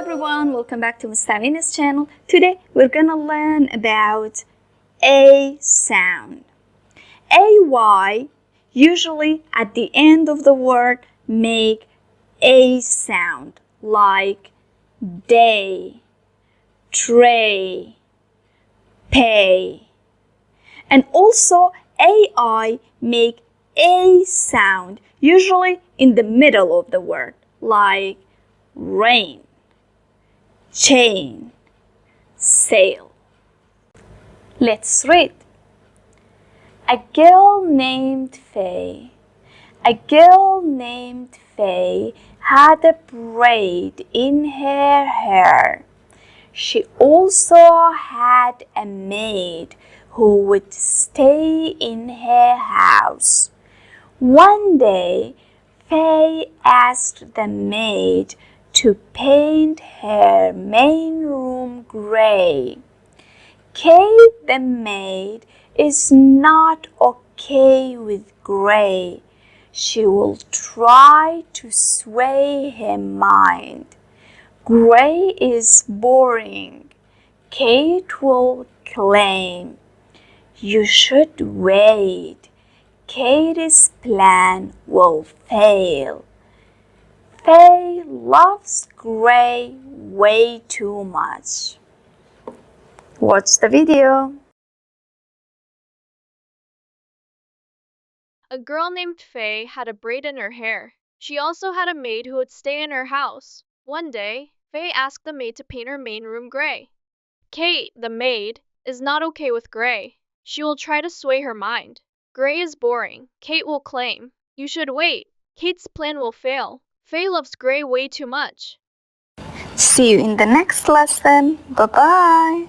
everyone, welcome back to Mustawina's channel. Today we're gonna learn about A sound. AY usually at the end of the word make A sound like day, tray, pay. And also AI make A sound usually in the middle of the word like rain, chain, sail. Let's read. A girl named Faye. A girl named Faye had a braid in her hair. She also had a maid who would stay in her house. One day, Faye asked the maid to paint her main room gray. Kate the maid is not okay with gray. She will try to sway her mind. Gray is boring, Kate will claim. You should wait. Katie's plan will fail. Faye loves gray way too much. Watch the video. A girl named Faye had a braid in her hair. She also had a maid who would stay in her house. One day, Faye asked the maid to paint her main room gray. Kate, the maid, is not okay with gray. She will try to sway her mind. Gray is boring, Kate will claim. You should wait. Kate's plan will fail. Faye loves gray way too much. See you in the next lesson. Bye-bye.